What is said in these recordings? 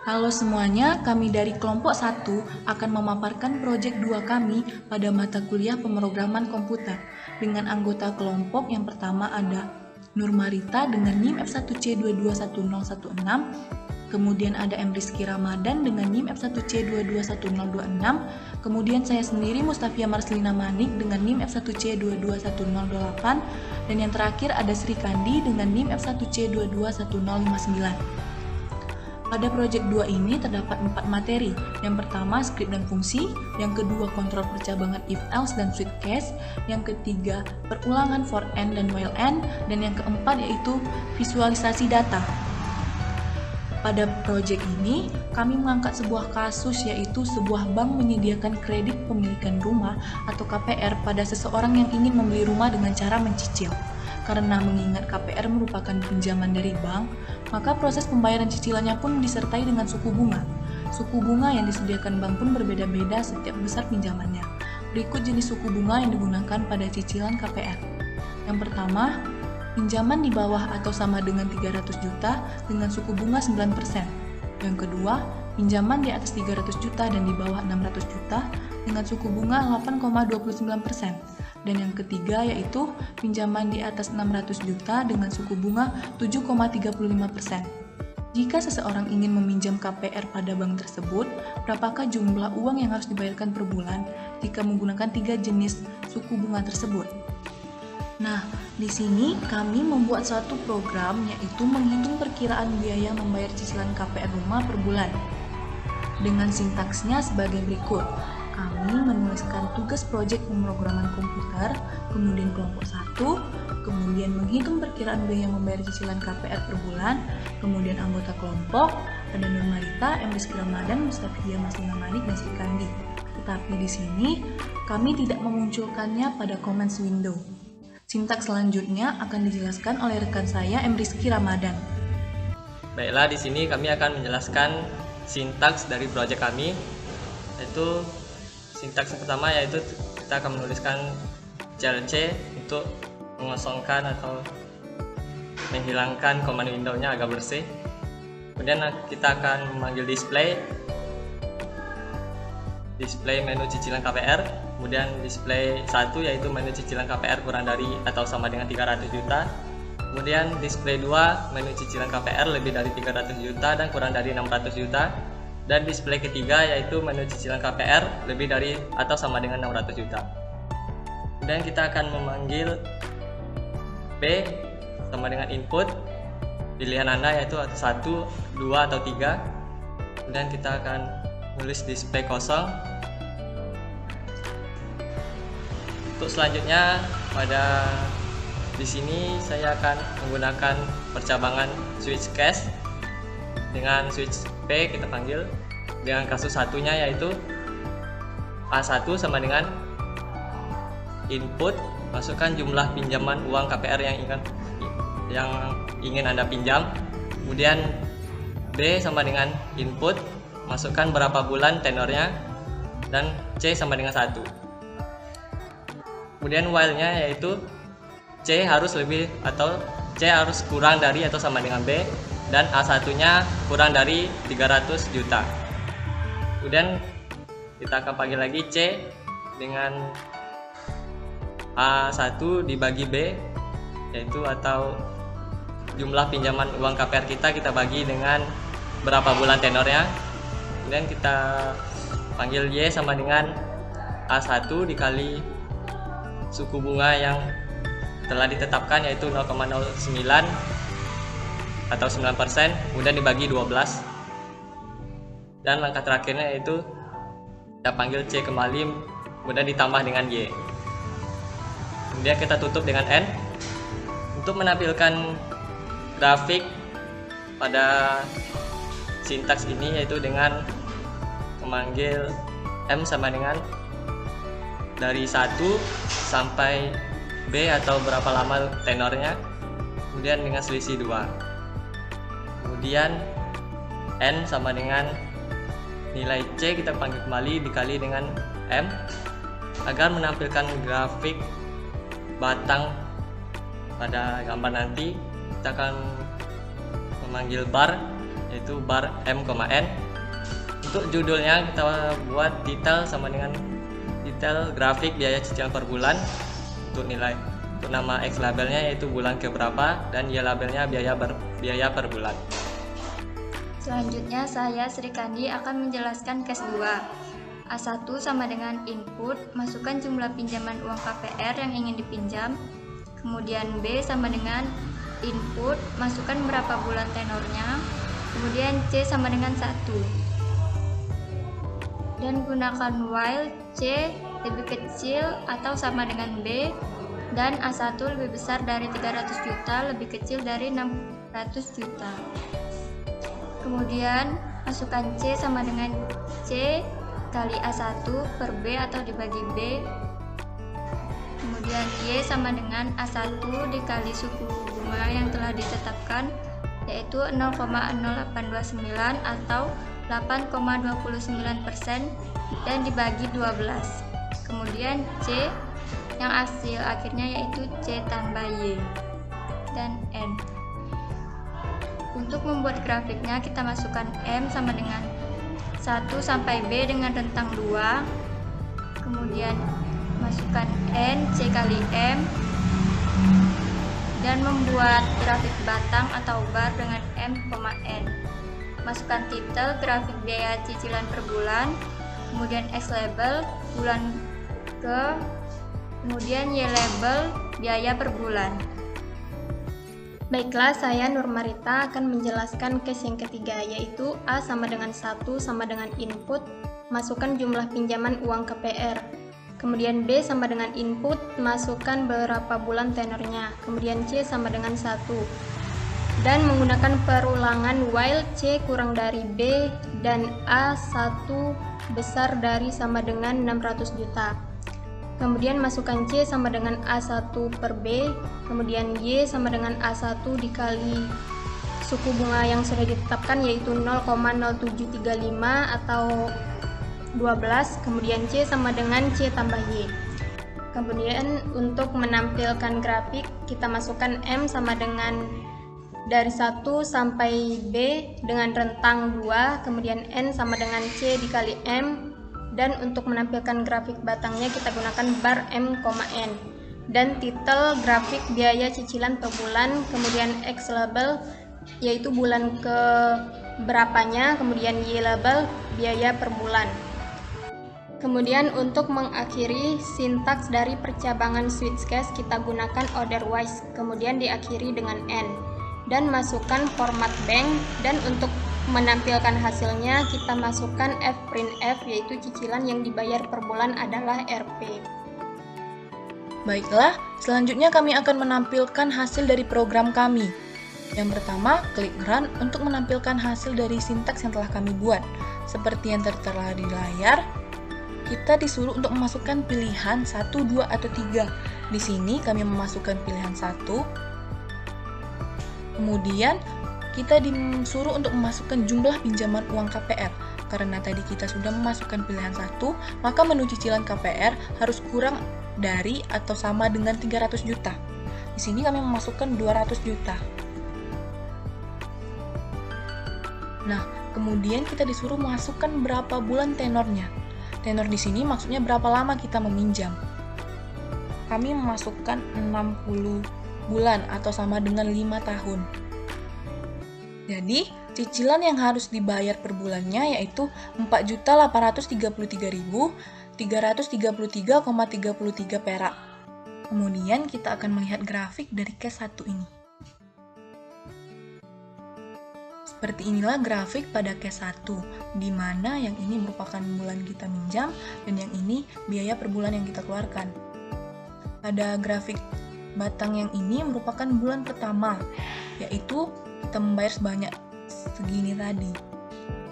Halo semuanya, kami dari kelompok 1 akan memaparkan proyek 2 kami pada mata kuliah pemrograman komputer. Dengan anggota kelompok yang pertama ada Nur Marita dengan NIM F1C221016, kemudian ada M. Rizky Ramadan dengan NIM F1C221026, kemudian saya sendiri Mustafia Marslina Manik dengan NIM F1C221028, dan yang terakhir ada Sri Kandi dengan NIM F1C221059. Pada proyek 2 ini terdapat 4 materi. Yang pertama, skrip dan fungsi. Yang kedua, kontrol percabangan if else dan switch case. Yang ketiga, perulangan for and dan while and. Dan yang keempat yaitu visualisasi data. Pada proyek ini, kami mengangkat sebuah kasus, yaitu sebuah bank menyediakan kredit pemilikan rumah atau KPR pada seseorang yang ingin membeli rumah dengan cara mencicil. Karena mengingat KPR merupakan pinjaman dari bank, maka proses pembayaran cicilannya pun disertai dengan suku bunga. Suku bunga yang disediakan bank pun berbeda-beda setiap besar pinjamannya. Berikut jenis suku bunga yang digunakan pada cicilan KPR. Yang pertama, pinjaman di bawah atau sama dengan 300 juta dengan suku bunga 9%. Yang kedua, pinjaman di atas 300 juta dan di bawah 600 juta dengan suku bunga 8,29%. Dan yang ketiga yaitu pinjaman di atas 600 juta dengan suku bunga 7,35%. Jika seseorang ingin meminjam KPR pada bank tersebut, berapakah jumlah uang yang harus dibayarkan per bulan jika menggunakan 3 jenis suku bunga tersebut? Nah, di sini kami membuat suatu program yaitu menghitung perkiraan biaya membayar cicilan KPR rumah per bulan. Dengan sintaksnya sebagai berikut. Kami menuliskan tugas proyek pemrograman komputer, kemudian kelompok 1, kemudian menghitung perkiraan biaya membayar cicilan KPR per bulan, kemudian anggota kelompok, ada Nur Marita, M. Rizky Ramadan, Mustafia Marslina Manik, dan Sri Kandi. Tetapi di sini kami tidak memunculkannya pada comments window. Sintaks selanjutnya akan dijelaskan oleh rekan saya, M. Rizky Ramadan. Baiklah, di sini kami akan menjelaskan sintaks dari proyek kami, yaitu sintaks pertama yaitu kita akan menuliskan clc untuk mengosongkan atau menghilangkan command window-nya agar bersih. Kemudian kita akan memanggil display menu cicilan KPR, kemudian display 1 yaitu menu cicilan KPR kurang dari atau sama dengan 300 juta. Kemudian display 2 menu cicilan KPR lebih dari 300 juta dan kurang dari 600 juta. Dan display ketiga yaitu menu cicilan KPR lebih dari atau sama dengan 600 juta. Dan kita akan memanggil P sama dengan input pilihan Anda yaitu 1, 2 atau 3. Kemudian kita akan menulis display kosong. Untuk selanjutnya di sini saya akan menggunakan percabangan switch case dengan switch P kita panggil dengan kasus satunya yaitu A1 sama dengan input, masukkan jumlah pinjaman uang KPR yang ingin Anda pinjam. Kemudian B sama dengan input, masukkan berapa bulan tenornya, dan C sama dengan 1. Kemudian while-nya yaitu C harus kurang dari atau sama dengan B, dan A1-nya kurang dari 300 juta. Kemudian kita akan panggil lagi C dengan A1 dibagi B, yaitu atau jumlah pinjaman uang KPR kita bagi dengan berapa bulan tenornya. Kemudian kita panggil Y sama dengan A1 dikali suku bunga yang telah ditetapkan yaitu 0,09 atau 9%, kemudian dibagi 12. Dan langkah terakhirnya yaitu kita panggil C kembali, kemudian ditambah dengan Y. Kemudian kita tutup dengan N. Untuk menampilkan grafik pada sintaks ini yaitu dengan memanggil M sama dengan dari 1 sampai B atau berapa lama tenornya, kemudian dengan selisih 2. Kemudian N sama dengan nilai C kita panggil kembali dikali dengan M agar menampilkan grafik batang pada gambar nanti. Kita akan memanggil bar yaitu bar M,N. Untuk judulnya kita buat detail sama dengan detail grafik biaya cicilan per bulan. Untuk nama X labelnya yaitu bulan keberapa, dan Y labelnya biaya per bulan. Selanjutnya saya Sri Kandi akan menjelaskan case 2. A1 sama dengan input, masukkan jumlah pinjaman uang KPR yang ingin dipinjam. Kemudian B sama dengan input, masukkan berapa bulan tenornya. Kemudian C sama dengan 1. Dan gunakan while C lebih kecil atau sama dengan B, dan A1 lebih besar dari 300 juta, lebih kecil dari 600 juta. Kemudian masukkan C sama dengan C kali A1 per B atau dibagi B. Kemudian Y sama dengan A1 dikali suku bunga yang telah ditetapkan, yaitu 0,0829 atau 8,29% dan dibagi 12. Kemudian C yang hasil akhirnya yaitu C tambah Y dan N. Untuk membuat grafiknya kita masukkan M sama dengan 1 sampai B dengan rentang 2. Kemudian masukkan N C kali M dan membuat grafik batang atau bar dengan M,N. Masukkan titel grafik biaya cicilan per bulan, kemudian X label bulan ke, kemudian Y label biaya per bulan. Baiklah, saya Nur Marita akan menjelaskan case yang ketiga, yaitu A sama dengan 1 sama dengan input, masukkan jumlah pinjaman uang KPR. Kemudian B sama dengan input, masukkan berapa bulan tenornya. Kemudian C sama dengan 1. Dan menggunakan perulangan while C kurang dari B dan A1 besar dari sama dengan 600 juta. Kemudian masukkan C sama dengan A1 per B, kemudian Y sama dengan A1 dikali suku bunga yang sudah ditetapkan yaitu 0,0735 atau 12, kemudian C sama dengan C tambah Y. Kemudian untuk menampilkan grafik kita masukkan M sama dengan dari 1 sampai B dengan rentang 2, kemudian N sama dengan C dikali M, dan untuk menampilkan grafik batangnya kita gunakan bar M,N. Dan titel grafik biaya cicilan per bulan, kemudian X label yaitu bulan ke berapanya, kemudian Y label biaya per bulan. Kemudian untuk mengakhiri sintaks dari percabangan switch case kita gunakan otherwise, kemudian diakhiri dengan N. Dan masukkan format bank, dan untuk menampilkan hasilnya kita masukkan Fprintf yaitu cicilan yang dibayar per bulan adalah Rp. Baiklah, selanjutnya kami akan menampilkan hasil dari program kami. Yang pertama, klik Run untuk menampilkan hasil dari sintaks yang telah kami buat. Seperti yang tertera di layar, kita disuruh untuk memasukkan pilihan 1, 2, atau 3. Di sini kami memasukkan pilihan 1. Kemudian kita disuruh untuk memasukkan jumlah pinjaman uang KPR. Karena tadi kita sudah memasukkan pilihan 1, maka menu cicilan KPR harus kurang dari atau sama dengan 300 juta. Di sini kami memasukkan 200 juta. Nah, kemudian kita disuruh memasukkan berapa bulan tenornya. Tenor di sini maksudnya berapa lama kita meminjam. Kami memasukkan 60 bulan atau sama dengan 5 tahun. Jadi, cicilan yang harus dibayar per bulannya yaitu 4.833.333,33 perak. Kemudian kita akan melihat grafik dari case 1 ini. Seperti inilah grafik pada case 1, di mana yang ini merupakan bulan kita minjam dan yang ini biaya per bulan yang kita keluarkan. Pada grafik batang yang ini merupakan bulan pertama, yaitu kita membayar sebanyak segini tadi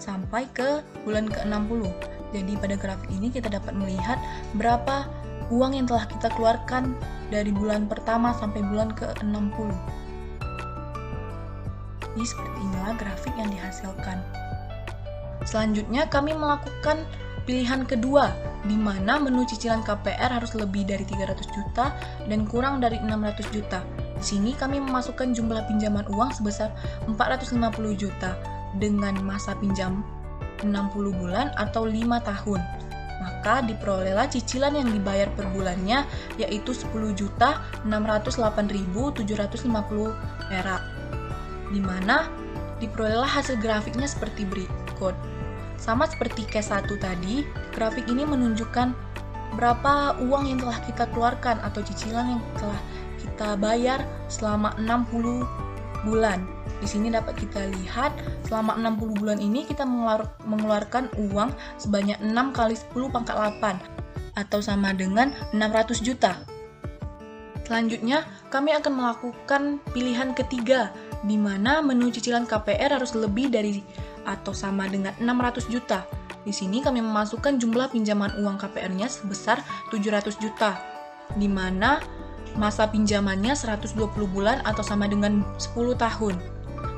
sampai ke bulan ke-60. Jadi pada grafik ini kita dapat melihat berapa uang yang telah kita keluarkan dari bulan pertama sampai bulan ke-60. Jadi seperti inilah grafik yang dihasilkan. Selanjutnya kami melakukan pilihan kedua, di mana menu cicilan KPR harus lebih dari 300 juta dan kurang dari 600 juta. Di sini kami memasukkan jumlah pinjaman uang sebesar 450 juta. dengan masa pinjam 60 bulan atau 5 tahun. Maka diperolehlah cicilan yang dibayar per bulannya yaitu 10.608.750 perak. Di mana diperolehlah hasil grafiknya seperti berikut. Sama seperti case 1 tadi, grafik ini menunjukkan berapa uang yang telah kita keluarkan atau cicilan yang telah kita bayar selama 60 bulan. Di sini dapat kita lihat selama 60 bulan ini kita mengeluarkan uang sebanyak 6 kali 10 pangkat 8 atau sama dengan 600 juta. Selanjutnya, kami akan melakukan pilihan ketiga, di mana menu cicilan KPR harus lebih dari atau sama dengan 600 juta. Di sini kami memasukkan jumlah pinjaman uang KPR-nya sebesar 700 juta, di mana masa pinjamannya 120 bulan atau sama dengan 10 tahun.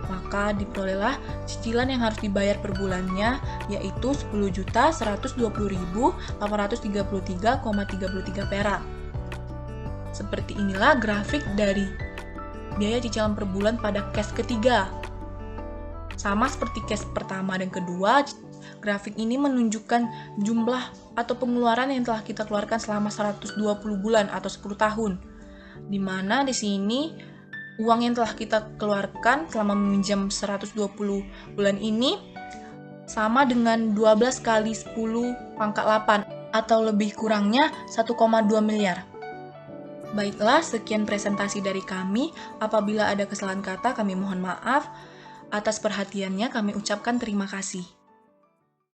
Maka diperolehlah cicilan yang harus dibayar per bulannya yaitu 10.120.833,33 perak. Seperti inilah grafik dari biaya cicilan per bulan pada case ketiga. Sama seperti case pertama dan kedua, grafik ini menunjukkan jumlah atau pengeluaran yang telah kita keluarkan selama 120 bulan atau 10 tahun. Di mana di sini uang yang telah kita keluarkan selama meminjam 120 bulan ini sama dengan 12 kali 10 pangkat 8 atau lebih kurangnya 1,2 miliar. Baiklah, sekian presentasi dari kami. Apabila ada kesalahan kata, kami mohon maaf. Atas perhatiannya kami ucapkan terima kasih.